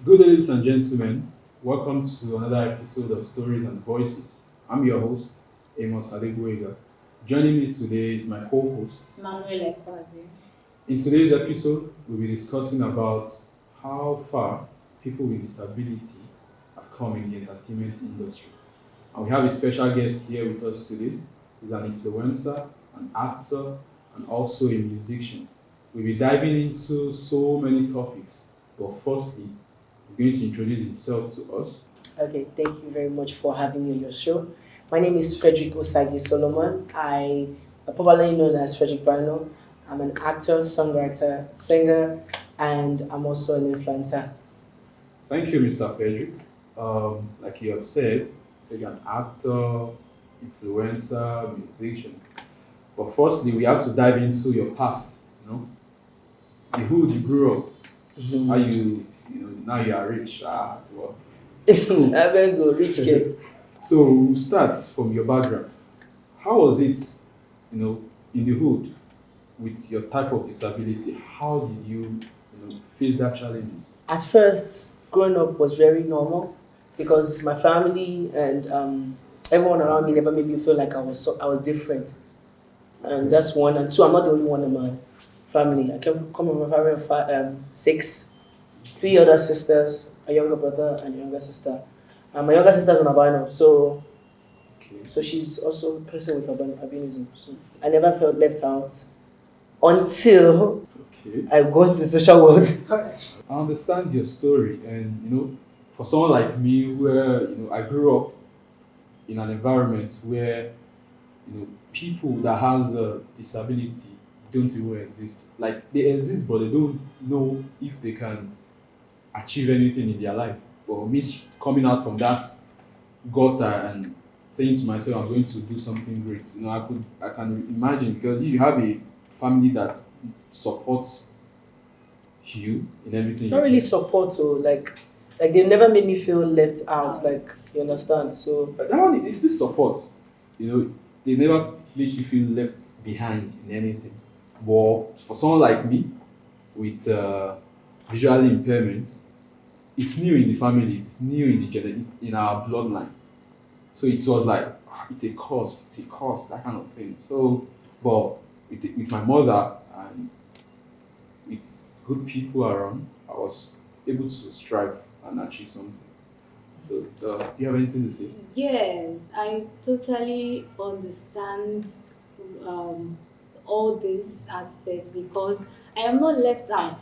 Good day, ladies and gentlemen. Welcome to another episode of Stories and Voices. I'm your host, Amos Adeguega. Joining me today is my co-host. Manuel Ekwazi. In today's episode, we'll be discussing about how far people with disability have come in the entertainment industry. And we have a special guest here with us today. He's an influencer, an actor, and also a musician. We'll be diving into so many topics, but firstly, he's going to introduce himself to us. Okay, thank you very much for having me on your show. My name is Frederick Osagi Solomon. I am popularly known as Frederick Bino. I'm an actor, songwriter, singer, and I'm also an influencer. Thank you, Mr. Frederick. Like you have said, so you're an actor, influencer, musician. But firstly, we have to dive into your past. The hood you grew up, how now you are rich. Well. I better go, rich kid. So we'll start from your background. How was it, in the hood with your type of disability? How did you face that challenges? At first, growing up was very normal because my family and everyone around me never made me feel like I was different. And that's one. And two, I'm not the only one in my family. I come from a family of six, three other sisters, a younger brother and a younger sister. And my younger sister's an albino, Okay. so she's also a person with albinism. So I never felt left out until Okay. I go into the social world. I understand your story, and for someone like me, where I grew up in an environment where people that has a disability don't even exist. Like they exist, but they don't know if they can achieve anything in their life. But me coming out from that gutter and saying to myself, I'm going to do something great. I can imagine because you have a family that supports you in everything Not you really do. support or like they never made me feel left out. Like you understand. So But that one is still support. They never make you feel left behind in anything. But for someone like me with visual impairments, it's new in the family, it's new in in our bloodline. So it was like it's a cost, that kind of thing. So, but with my mother and with good people around, I was able to strive and achieve something. So, do you have anything to say? Yes, I totally understand um, all these aspects because I am not left out.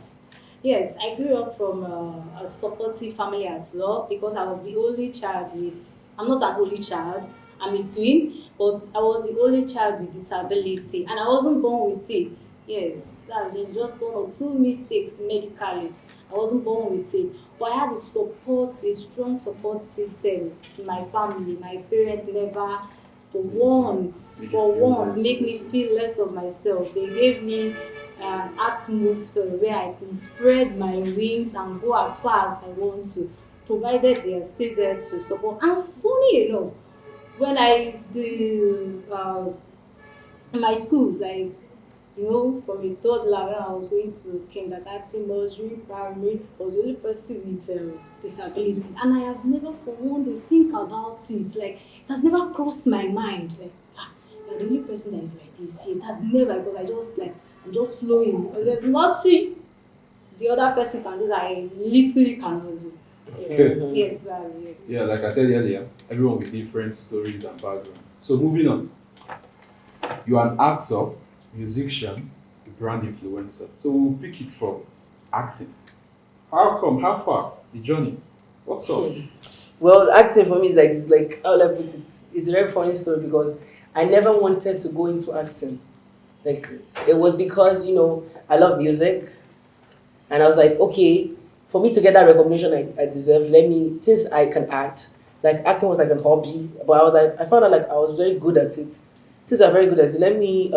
Yes, I grew up from a supportive family as well because I was the only child with, I'm not an only child, I'm a twin, but I was the only child with disability and I wasn't born with it. Yes, that's just one or two mistakes medically. I wasn't born with it. But I had a strong support system in my family. My parents never for once make me feel less of myself. They gave me an atmosphere where I could spread my wings and go as far as I want to, provided they are still there to support. And funny enough, when I the in my schools, like from a toddler when I was going to kindergarten, nursery, primary, I was the only person with disability, and I have never for one day think about it. Like it has never crossed my mind. Like you're the only person that is like this. It has never because I'm just flowing because there's nothing the other person can do that I literally cannot do. Yes, Okay. yes, Yeah, like I said earlier, everyone with different stories and background. So moving on, you are an actor, musician, a brand influencer. So we'll pick it from acting. How come? How far? The journey. What's up? well, acting for me is like how will I put it? It's a very funny story because I never wanted to go into acting. Like it was because I love music and I was like, okay, for me to get that recognition I deserve, let me since I can act, like acting was like a hobby, but I found out like I was very good at it. Since I'm very good at it, let me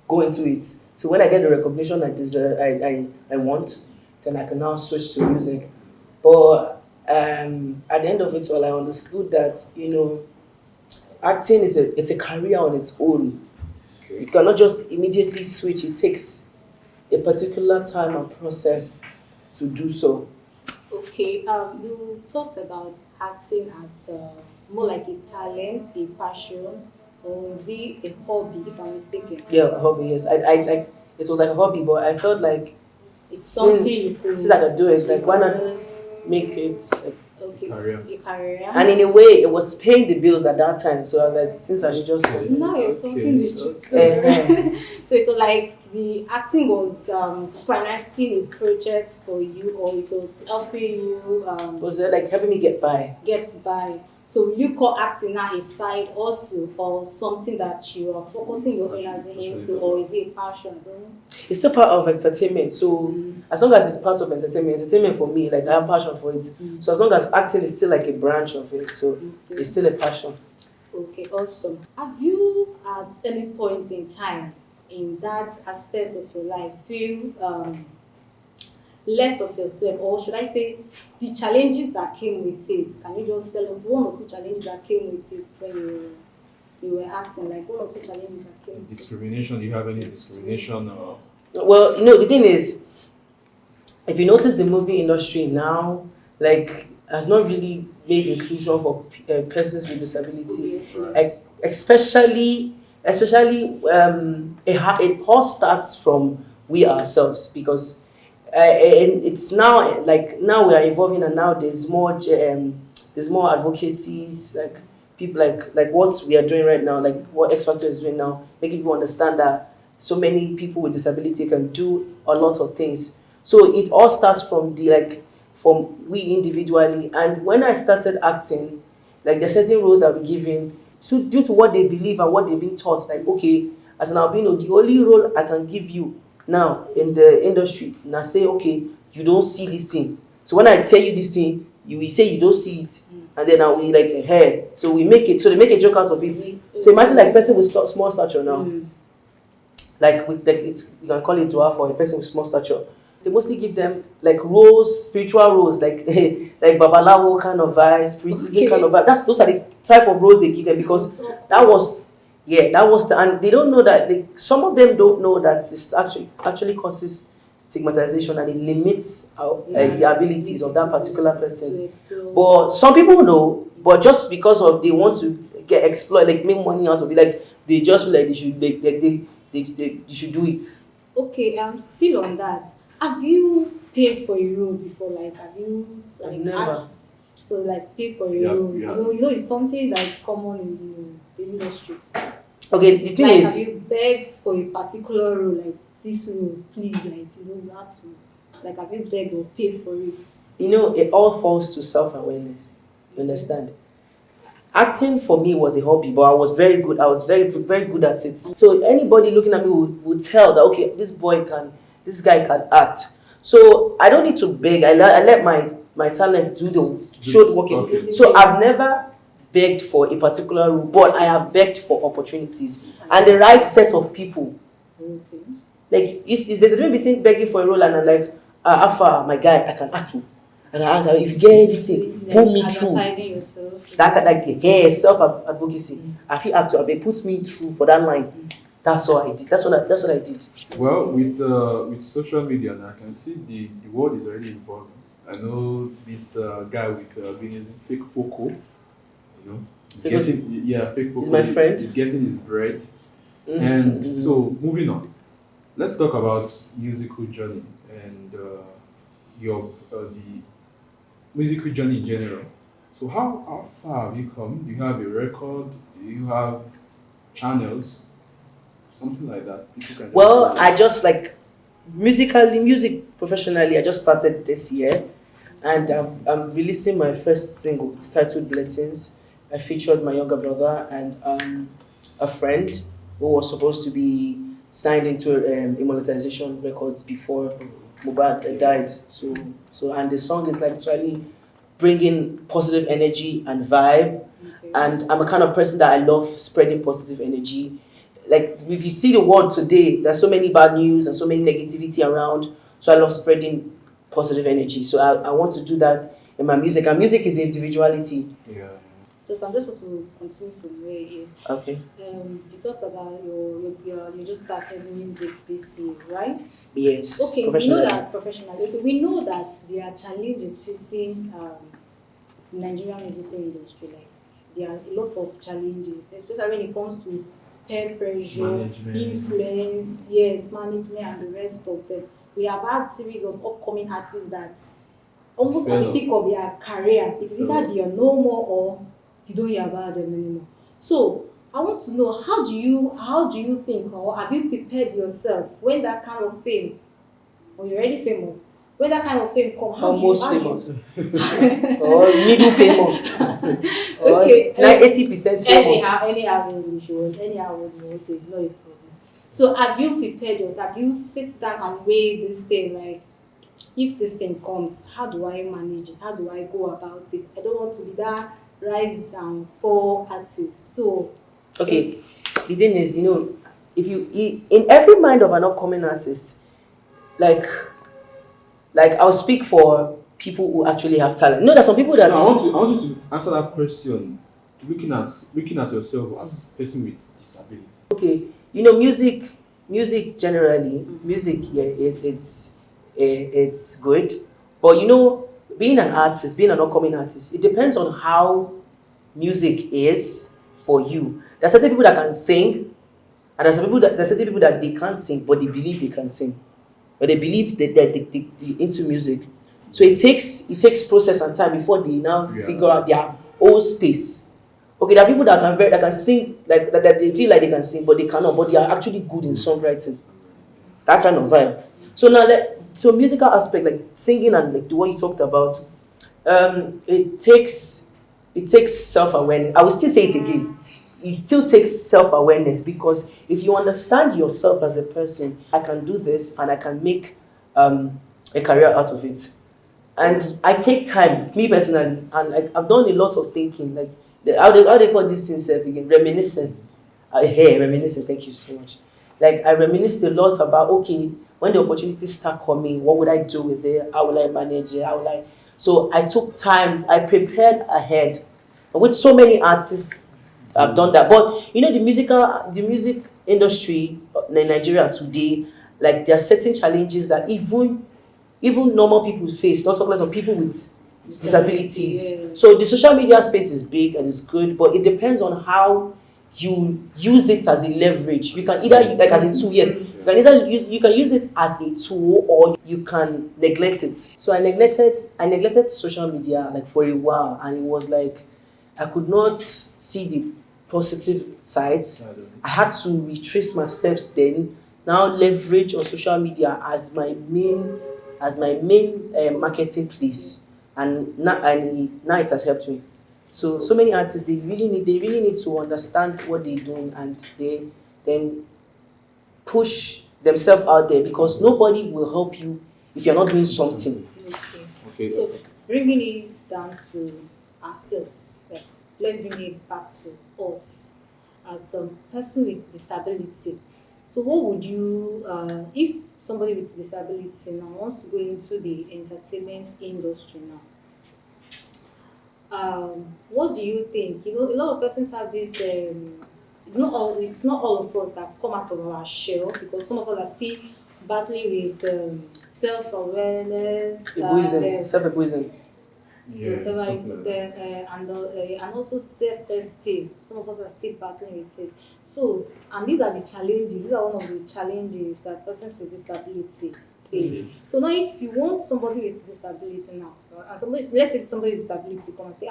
go into it. So when I get the recognition I deserve, I want, then I can now switch to music. But at the end of it all, I understood that acting it's a career on its own. You Okay. cannot just immediately switch. It takes a particular time and process to do so. Okay, you talked about acting as more like a talent, a passion, or is it a hobby, if I'm mistaken? Yeah, a hobby. Yes, I like it was like a hobby, but I felt like It's something since you since I could do it, you like why could not just, make it? Like, okay, Career. a career. and in a way, it was paying the bills at that time. So I was like, since I should just Okay. Now you're talking Okay. the truth. So, uh so it was like the acting was financing a project for you, or it was helping you was like helping me get by. get by. So will you call acting now a side also, or something that you are focusing your energy into, or is it a passion? It's still part of entertainment. So Mm, as long as it's part of entertainment for me, like I have passion for it. mm, So as long as acting is still like a branch of it, so okay. it's still a passion. Okay, awesome. Have you at any point in time in that aspect of your life feel less of yourself, or should I say the challenges that came with it? Can you just tell us one or two challenges that came with it when you were acting, like one or two challenges that came with it? Discrimination. Do you have any discrimination or Well, the thing is, if you notice the movie industry now, like has not really made inclusion for persons with disability, Obviously. like especially it all starts from we ourselves because and it's now like now we are evolving and now there's more advocacies like people like what we are doing right now, like what X Factor is doing now, making people understand that so many people with disability can do a lot of things. So it all starts from the like from we individually. And when I started acting, like there's certain roles that we given to due to what they believe and what they've been taught. Like okay, as an albino, the only role I can give you now in the industry, and I say okay, you don't see this thing. So when I tell you this thing, you will say you don't see it, and then I will like hey. So we make it. So they make a joke out of it. So imagine like a person with small stature now Mm. like with like it's you can call it dwarf or a person with small stature. They mostly give them like roles, spiritual roles, like like babalawo kind of vibe, spiritism kind of vibe. Those are the type of roles they give them because that was that was the and they don't know that some of them don't know that it's actually causes stigmatization and it limits the abilities of that particular person. But some people know, but just because of they want to get exploit, like make money out of it, like they just feel like they should they should do it. Okay, still on that. Have you paid for a role before? Like, have you I've like never. asked, so like pay for a Yeah, role? yeah. It's something that's common in the industry. Okay, the thing Like, have is, you begged for a particular role, like this role, please, like you have to, like, have you begged or paid for it? it all falls to self-awareness. You understand? Acting for me was a hobby, but I was very good. I was very good at it. So anybody looking at me would tell that okay, this guy can act. So I don't need to beg. I let my talent do the show working. Okay. So I've never begged for a particular role, but I have begged for opportunities and the right set of people. Okay. Like there's a difference between begging for a role and I'm like, Alpha, my guy, I can act too. I can act. If you get anything, Like, pull me through. advertising yourself. That like self advocacy. I feel actor, but put me through for that line. That's all I did. That's what I did. well with social media now I can see the world is already evolving. I know this guy with being using fake Poco, he's Because getting fake Poco. he's my friend. He's getting his bread. Mhm, And mhm. so moving on, let's talk about musical journey and your the musical journey in general. So how far have you come? Do you have a record? Do you have channels? Something like that. People can just Well, follow. I just like music professionally. I just started this year, and I'm releasing my first single. It's titled Blessings. I featured my younger brother and a friend who was supposed to be signed into Immortalization Records before Mubad died. So and the song is like actually bringing positive energy and vibe. Okay. And I'm a kind of person that I love spreading positive energy. Like if you see the world today, there's so many bad news and so many negativity around. So I love spreading positive energy. So I want to do that in my music. And music is individuality. Yeah. Just I'm just want to continue from where it is. Okay. You talked about you just started music this year, right? Yes. Okay, we know Professionally. that professionally. Okay, we know that there are challenges facing Nigerian musical industry. Like there are a lot of challenges, especially when it comes to peer pressure, Management. influence, yes, management, and the rest of them. We have had series of upcoming artists that almost at the Fellow. peak of their career, it's either they are no more or you don't hear about them anymore. So I want to know how do you think or have you prepared yourself when that kind of fame or you're already famous when that kind of fame come Almost how do you famous. Or middle famous. Or okay 80% famous. anyhow English word anyhow word you want to it's not a problem. So have you prepared yourself have you sit down and weigh this thing like if this thing comes, how do I manage it? How do I go about it? I don't want to be that rise and fall artist. So Okay. just The thing is, if in every mind of an upcoming artist, like I'll speak for people who actually have talent. No, there's some people that No, I want you to answer that question looking at yourself as a person with disability. okay, music generally, music, yeah, it's good, but being an artist, being an upcoming artist, it depends on how music is for you. There's certain people that can sing, and there's certain people that they can't sing, but they believe they can sing, or they believe that they into music. So it takes process and time before they now Yeah. figure out their own space. Okay, there are people that can sing like that they feel like they can sing, but they cannot, but they are actually good in songwriting. That kind of vibe. So now, so musical aspect like singing and like the one you talked about, it takes self awareness. I will still say it again. It still takes self awareness because if you understand yourself as a person, I can do this and I can make a career out of it. And I take time, me personally, and I've done a lot of thinking, like how they call this thing self again, reminiscing. Hey, reminiscing. Thank you so much. Like I reminisced a lot about okay, when the opportunities start coming, what would I do with it? How will I manage it? How will I? So I took time. I prepared ahead, with so many artists have done that. But the music industry in Nigeria today, like there are certain challenges that even normal people face, not talking less of people with disabilities. yeah. So the social media space is big and it's good, but it depends on how you use it as a leverage. You can either like as a tool, yes. You can use it as a tool or you can neglect it. So I neglected social media like for a while, and it was like I could not see the positive sides. I had to retrace my steps then. Now leverage on social media as my main marketing place, and now it has helped me. So many artists they really need to understand what they're doing, and they then push themselves out there because nobody will help you if you're not doing something. Okay. Okay. So bringing it down to ourselves, like, let's bring it back to us as a person with disability. So what would you, if somebody with disability now wants to go into the entertainment industry now, what do you think? A lot of persons have this. It's not all of us that come out of our shell because some of us are still battling with self-awareness Egoism, self-egoism. Yeah, whatever you something put like there, that. and also self-esteem. Some of us are still battling with it. So, and these are the challenges. These are one of the challenges that persons with disability face. Yes. So now, if you want somebody with disability now, and let's say somebody with disability come and say,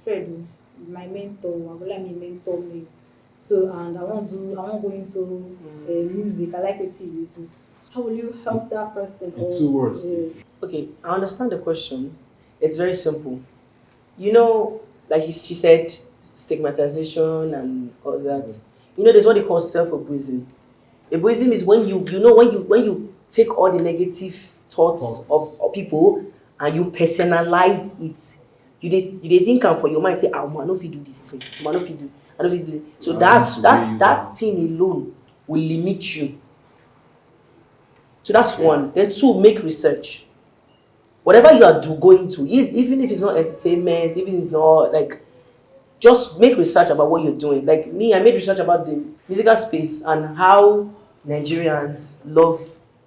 Fred, my mentor, I would like me mentor me. So, and I want to go into music. I like what you do. How will you help that person? In Or 2 words, please. Okay, I understand the question. It's very simple. Like she said, stigmatization and all that. There's what they call self-abusing. Abusing is when when you take all the negative thoughts Thoughts. of people and you personalize it. You dey think am for your mind say, I no fit do this thing. I no fit do. I no fit do. So Allow them that's to weigh that you that down. thing alone will limit you. So that's Okay. one. Then two, make research. Whatever you are going to, even if it's not entertainment, even if it's not like just make research about what you're doing. Like me, I made research about the musical space and how Nigerians love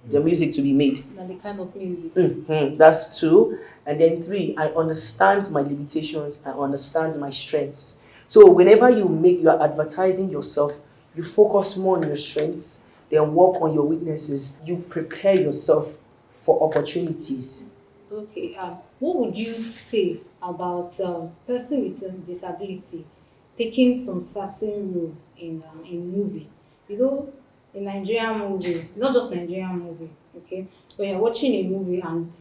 their music to be made. And the kind of music. That's two. And then three, I understand my limitations, I understand my strengths. So whenever you are advertising yourself, you focus more on your strengths, then work on your weaknesses. You prepare yourself for opportunities. Okay. What would you say about person with a disability taking some certain role in movie? You know, in Nigerian movie, not just Nigerian movie. Okay, when you're watching a movie and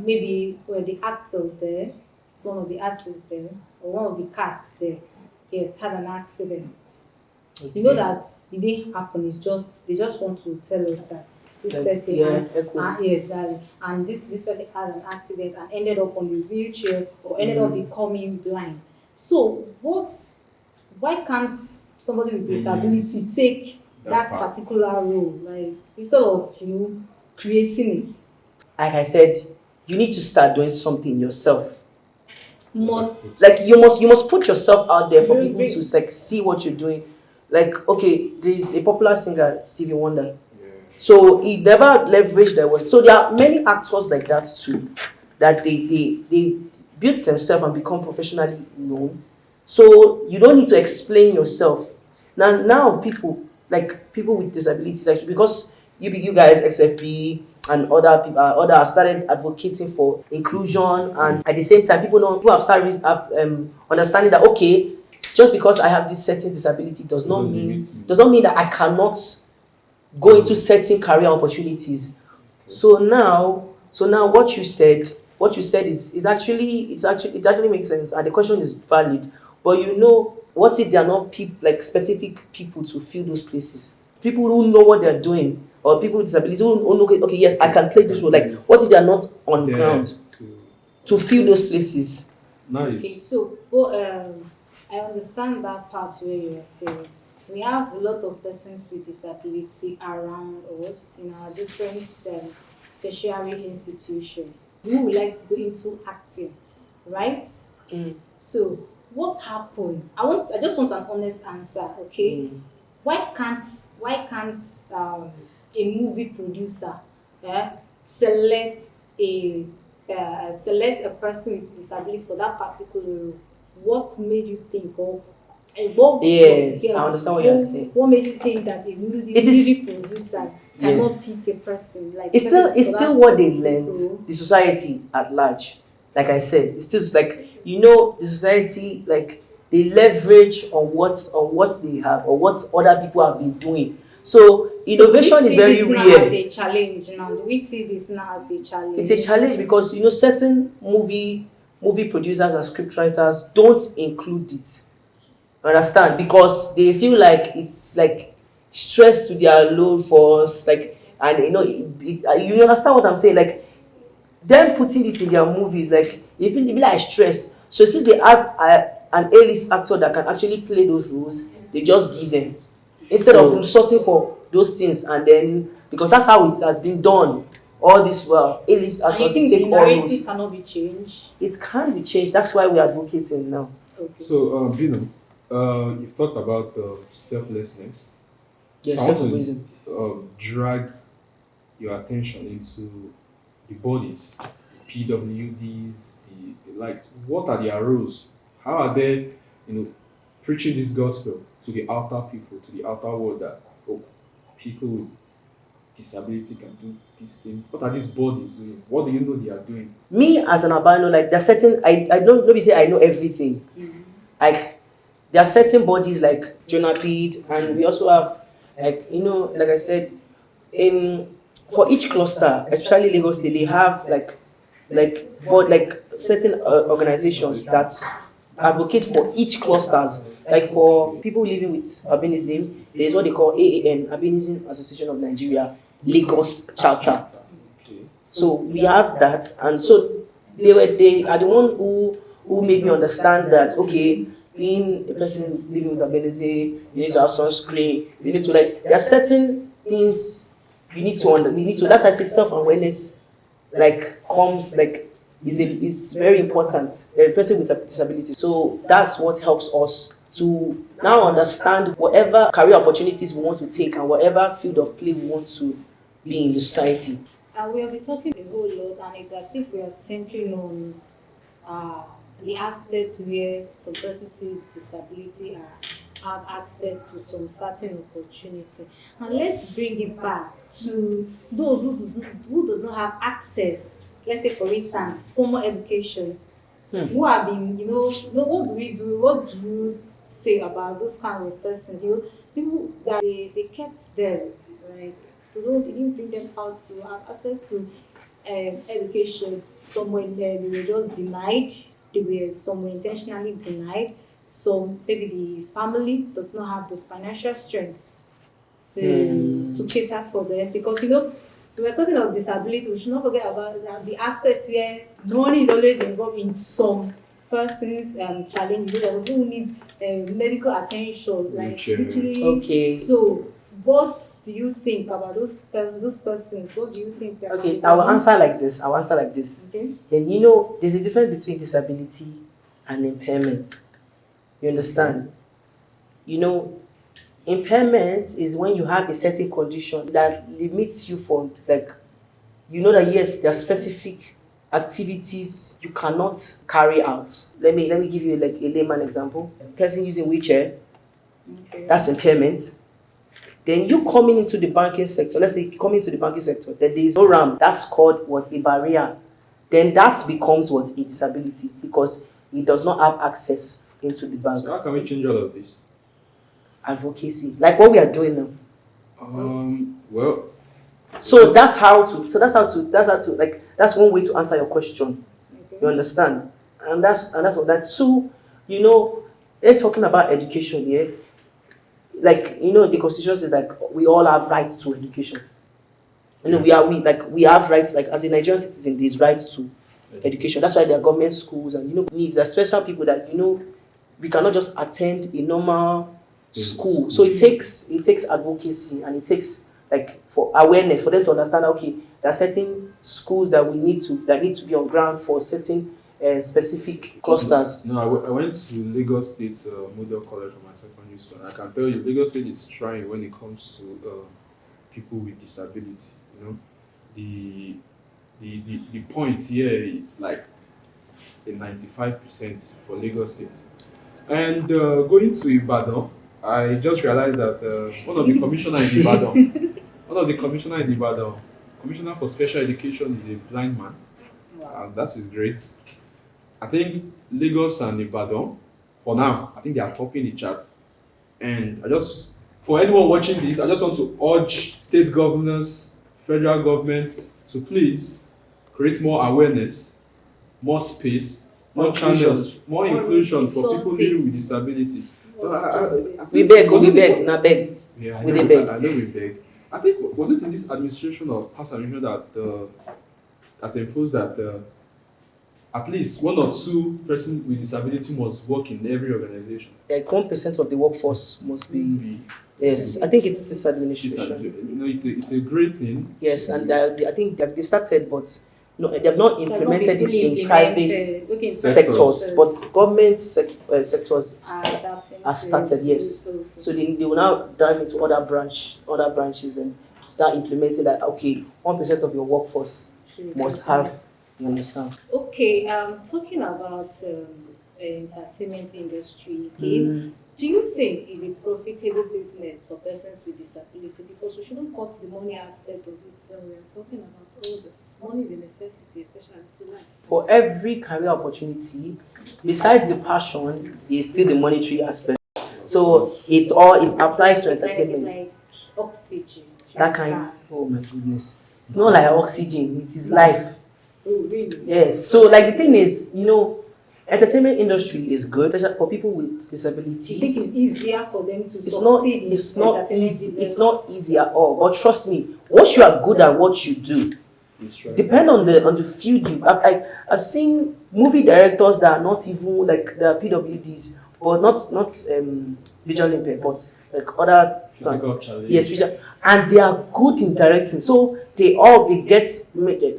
maybe where the actor there, one of the actors there, or one of the cast there, yes, had an accident. You know that it didn't happen. It's just they just want to tell us that this Like, person yeah, echo. yes, exactly. And this person had an accident and ended up on a wheelchair or ended up becoming blind. So why can't somebody with disability take that part. particular role, like instead of creating it? Like I said, you need to start doing something yourself. Must Like you must put yourself out there for Very people great. to like see what you're doing. Like, okay, there's a popular singer, Stevie Wonder. So he never leveraged their work. So there are many actors like that too, that they build themselves and become professionally known. So you don't need to explain yourself. Now people with disabilities, like because you guys XFP and other people other have started advocating for inclusion, and at the same time people have started understanding that okay, just because I have this certain disability Doesn't limit me. does not mean that I cannot go into certain career opportunities. So now what you said is actually it actually makes sense, and the question is valid. But what if they are not like specific people to fill those places? People who know what they're doing, or people with disabilities who know, okay, yes, I can play this role. Like, what if they are not on There ground to to fill those places? Okay, nice. so I understand that part where you are saying we have a lot of persons with disability around us in our different tertiary institutions who would like to go into acting, right? Mm. So what happened? I just want an honest answer, okay? Mm. Why can't why can't a movie producer eh, select a select a person with disability for that particular role? What made you think, or Yes, I understand what you're saying. what made you think that a movie, It is- movie producer Yeah. cannot pick a person like It's still person it's for that still what they specific learned, role? the society at large. Like I said, it's still like the society, like they leverage on what they have or what other people have been doing. So innovation is very Do we see this now as rare. a challenge now? Do we see this now as a challenge? It's a challenge because certain movie producers and script writers don't include it. Understand? Because they feel like it's like stress to their load force, like, and you understand what I'm saying? Like, them putting it in their movies, like it be like stress. So since they have an A-list actor that can actually play those roles, they just give them instead of So resourcing for those things, and then because that's how it has been done. All this A-list And you actors they think take the all roles. narrative cannot be changed? It can be changed. That's why we're advocating now. Okay. so Bino, you talked about selflessness. Yeah, So I want sense of reason. to drag your attention into the bodies, the PWDs, the likes. What are their roles? How are they, preaching this gospel to the outer people, to the outer world that people with disability can do this thing? What are these bodies doing? What do you know they are doing? Me as an albino, like there's certain I don't let me say I know everything. Like there are certain bodies like Jonapid, and we also have like like I said, in for each cluster, especially Lagos State, they have like certain organizations that advocate for each clusters. Like for people living with albinism, there's what they call AAN, Albinism Association of Nigeria, Lagos Chapter. Okay. So we have that, and so they are the one who made me understand that okay, being a person living with albinism, you need to have sunscreen, you need to like there are certain things we need to that's why I say self-awareness like comes like is very important. A person with a disability. So that's what helps us to now understand whatever career opportunities we want to take and whatever field of play we want to be in the society. And we have been talking a whole lot, and it's as if we are centering on the aspects where some persons with disability have access to some certain opportunity. And let's bring it back to those who does not have access. Let's say, for instance, formal education, who have been, what do we do? What do you say about those kind of persons? People that they kept them, like, they didn't bring them out to have access to education. Somewhere there, they were just denied. They were somewhere intentionally denied. So maybe the family does not have the financial strength to cater for them, because we were talking of disability. We should not forget about the aspect where money is always involved in some persons challenges. There are people who need medical attention, like literally. Okay. So what do you think about those persons? What do you think? Okay, I will answer like this. Okay. And there's a difference between disability and impairment. You understand? Impairment is when you have a certain condition that limits you from, like, that yes, there are specific activities you cannot carry out. Let me give you like a layman example. A person using wheelchair, that's impairment. Then you coming into the banking sector, let's say you come into the banking sector, then there is no ramp, that's called what? A barrier. Then that becomes what? A disability, because it does not have access into the bank. So how can we change all of this? Advocacy, like what we are doing now. Well, So that's one way to answer your question. Okay. You understand? And that's what that. Two, they're talking about education here. Like, the constitution says like we all have rights to education. We have rights, like as a Nigerian citizen, there's rights to education. That's why there are government schools and needs. There are special people that we cannot just attend a normal school. So it takes advocacy, and it takes like for awareness for them to understand that, okay, there are certain schools that need to be on ground for certain specific clusters. No, I went to Lagos State Model College for my secondary school. I can tell you, Lagos State is trying when it comes to people with disability. The point here, it's like a 95% for Lagos State. And going to Ibadan, I just realized that one of the commissioner in Ibadan, Commissioner for Special Education, is a blind man. And that is great. I think Lagos and Ibadan, for now, I think they are topping the chart. And for anyone watching this, I just want to urge state governors, federal governments to please create more awareness, more space, more channels, more inclusion for people living with disability. We beg, not beg. Yeah, I We know, beg. I know we beg. I think, was it in this administration or past administration that imposed that at least one or two persons with disability must work in every organization? Like 1% of the workforce must be. Yes, I think it's this administration. It's a great thing. Yes, and I think they started, but they have not implemented it in private sectors, but government sectors are started. Yes, so they will now dive into other branches and start implementing that. Okay, 1% of your workforce must have. You understand? Okay, talking about entertainment industry again, do you think it's a profitable business for persons with disability? Because we shouldn't cut the money aspect of it when we are talking about all this. Money is a necessity, especially to life. For every career opportunity, besides the passion, there's still the monetary aspect. So it applies to entertainment. It's like oxygen. That kind. Oh my goodness! It's not like oxygen. It is life. Oh, really? Yes. So like the thing is, entertainment industry is good, especially for people with disabilities. You think it's easier for them to It's succeed not. in It's not entertainment easy. business? It's not easy at all. But trust me, once you are good at what you do, depend on the field you. I've seen movie directors that are not even like the PWDs, or not visually impaired, but like other Physical challenge. yes, visual, and they are good in directing. So they get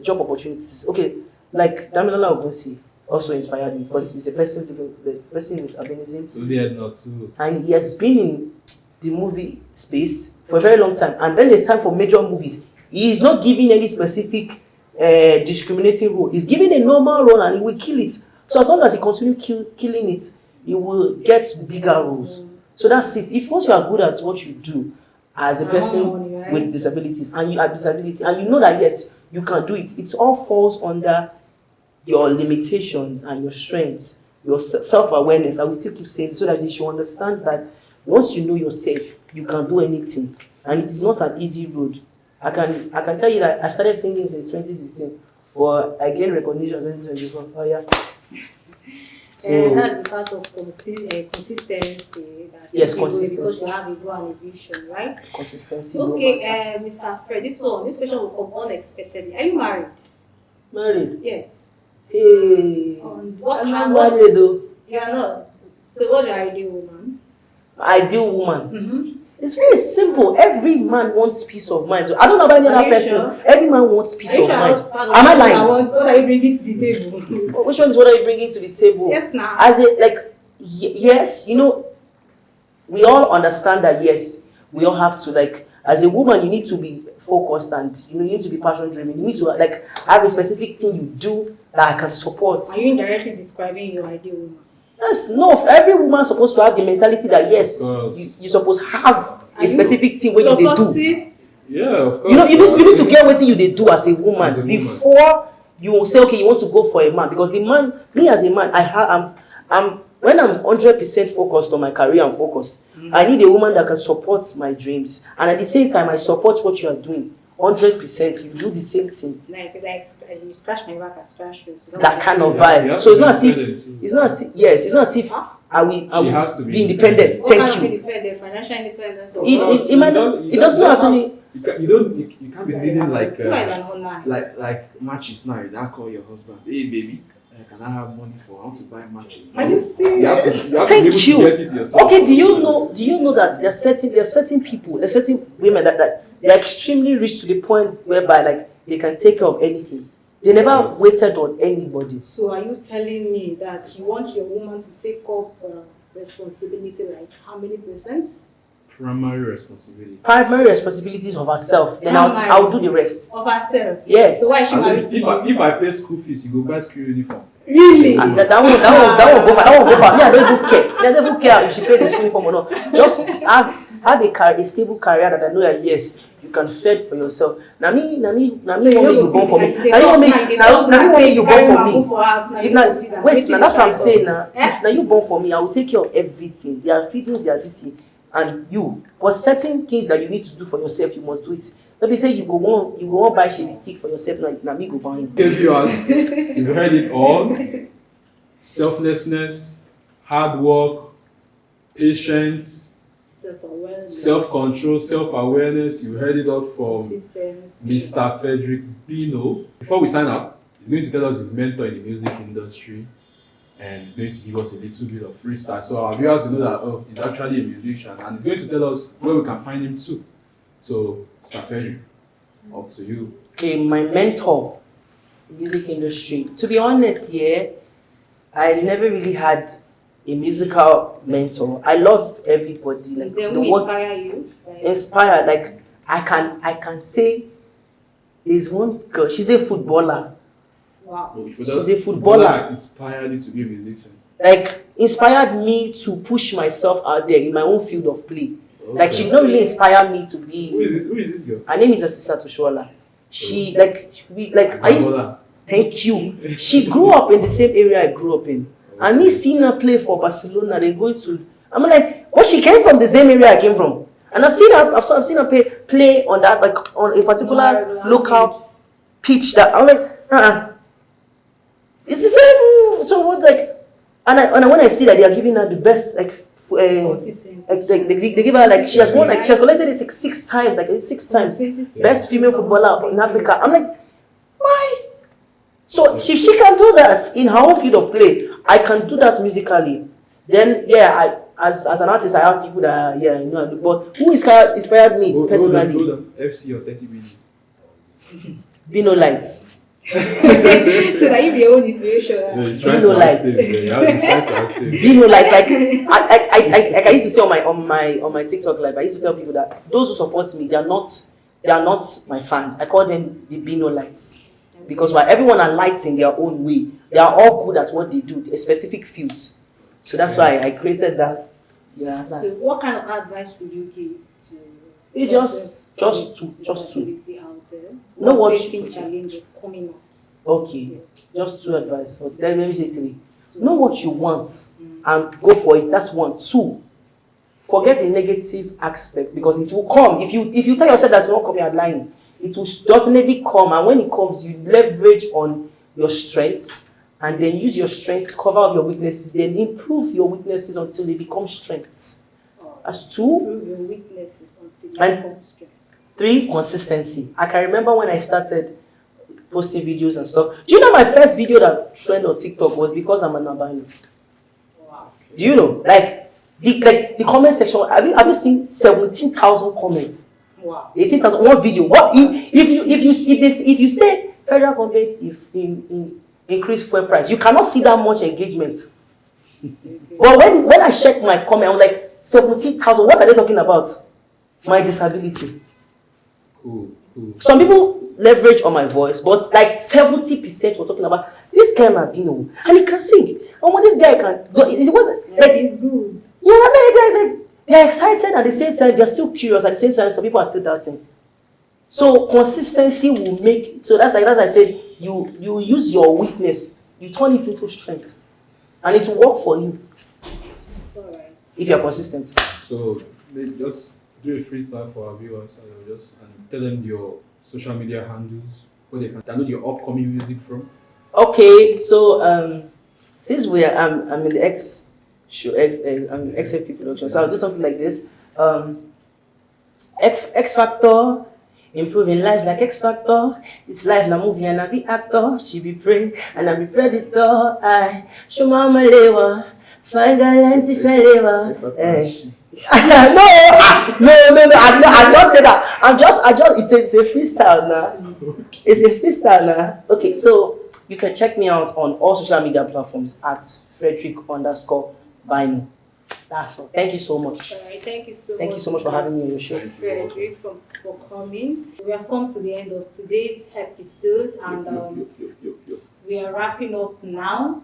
job opportunities. Okay, Like Damilola Ogunsi also inspired me because he's a person the person with albinism, So they had not too. and he has been in the movie space for a very long time. And when it's time for major movies, he is not giving any specific discriminating role. He's giving a normal role and he will kill it. So as long as he continues killing it, he will get bigger roles. So that's it. If once you are good at what you do as a person with disabilities and you have disability and you know that yes, you can do it, it all falls under your limitations and your strengths, your self-awareness. I will still keep saying so that you should understand that once you know yourself, you can do anything. And it is not an easy road. I can tell you that I started singing since 2016, but I gained recognition in 2024. Oh yeah. So that's the part of consistency. Yes, consistency. consistency. Because you have a goal and a vision, right? Consistency. Okay, Mr. Fred, this question will come unexpectedly. Are you married? Married? Yes. Hey. I'm not married though. You are not. So what's your ideal woman? Ideal woman. Mm-hmm. It's very simple. Every man wants peace of mind. I don't know about any other person. Sure? Every man wants peace of mind. Am I lying? What are you bringing to the table? Which one is what are you bringing to the table? Yes, now. As a yes, we all understand that yes, we all have to as a woman, you need to be focused and you need to be passion driven. You need to have a specific thing you do that I can support. Are you indirectly describing your ideal woman? Yes, no. Every woman is supposed to have the mentality that yes, you're supposed to have a specific thing where you do. Yeah, of course. You need to get what you they do as a woman before you say okay, you want to go for a man, because the man, me as a man, I'm when I'm 100% focused on my career and focused, I need a woman that can support my dreams, and at the same time I support what you are doing 100%. You do the same thing. Like you scratch my back, I scratch yours. That kind of vibe. So it's not as if it's not as if I will be independent. What kind Thank of you. independent? Financial independence? It does not actually. You can't be needing like matches now. You now call your husband, hey baby, can I have money I want to buy matches? Are you serious? You have to be able to get it yourself. Okay, do you know that there are certain people, there are certain women that they're extremely rich to the point whereby they can take care of anything. They never waited on anybody. So are you telling me that you want your woman to take up responsibility like how many percent? Primary responsibility. Primary responsibilities of herself. Then I'll do the rest. Of herself? Yes. So why is she married to you? If I pay school fees, you go buy school uniform. Really? That won't go far. Me, I don't even care. I don't even care if she pay the school uniform or not. Just have a stable career that I know that yes, you can fed for yourself. Now me, you born for me. Now you born for me. Now that's what I'm saying. Now you born for me, I will take care of everything. They are feeding, they are this thing, and you. But certain things that you need to do for yourself, you must do it. Let me say you go on buy shaving stick for yourself. Now me go buy him. Viewers, you've heard it all. Selflessness, hard work, patience, self-control, self-awareness. You heard it all from Mr. Fred Bino. Before we sign up, he's going to tell us his mentor in the music industry, and he's going to give us a little bit of freestyle. So our viewers will know that he's actually a musician, and he's going to tell us where we can find him too. So, Mr. Fred, up to you. Okay, my mentor in the music industry. To be honest, I never really had a musical mentor. I love everybody. Then who inspire you? Inspire, I can say there's one girl, she's a footballer. Wow. She's a footballer. Inspired you to be a musician. Inspired me to push myself out there in my own field of play. Okay. She did not really inspire me to be. Who is this girl? Her name is Asisa Toshola. She thank you. She grew up in the same area I grew up in. And me seeing her play for Barcelona, I'm like, she came from the same area I came from. And I've seen her play on that, on a particular local pitch that I'm like, it's the same. So what, and when I see that they are giving her the best, they give her she has won, she has collected it six times, best female footballer in Africa. I'm like, why? So if she can do that in her own field of play, I can do that musically. Then as an artist, I have people that but who inspired me personally? Hold on. FC or 30 million. Bino Lights. So that you be your own inspiration. Yeah, he's trying Bino to act lights. safe. Yeah, he's trying to act safe. Bino lights, like I used to say on my TikTok live, I used to tell people that those who support me, they are not my fans. I call them the Bino lights. Because while everyone are lights in their own way, they are all good at what they do, a specific fields. So that's why I created that. Yeah. So what kind of advice would you give to It's just to disability out there know who are what facing challenges coming up? okay. Just 2 advice. Okay, let me say 3. Know what you want and go for it. That's 1. 2. Forget the negative aspect because it will come. If you tell yourself that it won't come, you're lying. It will definitely come, and when it comes, you leverage on your strengths and then use your strengths, cover up your weaknesses, then improve your weaknesses until they become strengths. That's 2. Improve your weaknesses until you And- become strength. 3, consistency. I can remember when I started posting videos and stuff. Do you know my first video that trended on TikTok was because I'm an albino? Wow. Do you know? Like the comment section, have you seen 17,000 comments? Wow. 18,000 one video. What if you say federal government if increase fuel price, you cannot see that much engagement. But when I check my comment, I'm like 17,000. What are they talking about? My disability. Cool. Some people leverage on my voice, but like 70% were talking about this guy Mabino, and he can sing. And when this guy can, is it what like It's good. yeah, they're excited at the same time, they're still curious at the same time, some people are still doubting. So consistency will make, so that's I said, you use your weakness, you turn it into strength, and it will work for you Alright. if you're consistent. So just do a freestyle for our viewers and tell them your social media handles where they can download your upcoming music from. Okay, so since I'm in the I'm in XFP production, so I'll do something like this. X Factor, improving lives like X Factor. It's life na movie and I be actor. She be prey and I be predator. I show mama lewa, find girl and teach her lewa. No, I don't say that. It's a freestyle now. It's a freestyle now. Okay, so you can check me out on all social media platforms at Frederick_Bino. That's all. Thank you so much. Alright, thank you so much. Thank you so much for having me on your show. Frederick for coming. We have come to the end of today's episode, and we are wrapping up now.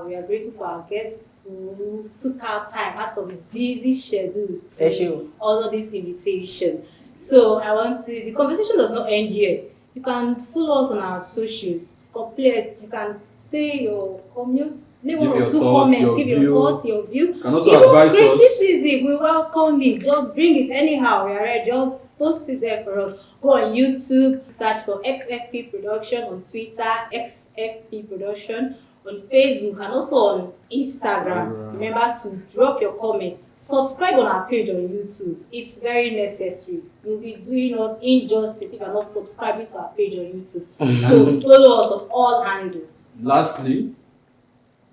We are grateful for our guest who took our time out of his busy schedule to honor this invitation. So the conversation does not end here. You can follow us on our socials. You can say your comments, leave 1 or 2 comments, give your thoughts, your view. You can also advise us. Criticism, we welcome it. Just bring it anyhow. We are ready. Just post it there for us. Go on YouTube, search for XFP Production on Twitter, XFP Production on Facebook, and also on Instagram. Remember to drop your comment. Subscribe on our page on YouTube. It's very necessary. You'll be doing us injustice if you're not subscribing to our page on YouTube. So follow us on all handles. Lastly,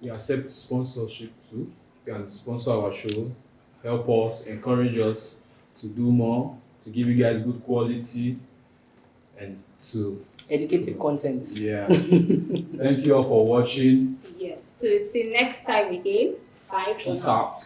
we accept sponsorship too. You can sponsor our show, help us, encourage us to do more, to give you guys good quality, and to Educative content. yeah. Thank you all for watching. Yes. So we'll see you next time again. Bye for Peace now. out.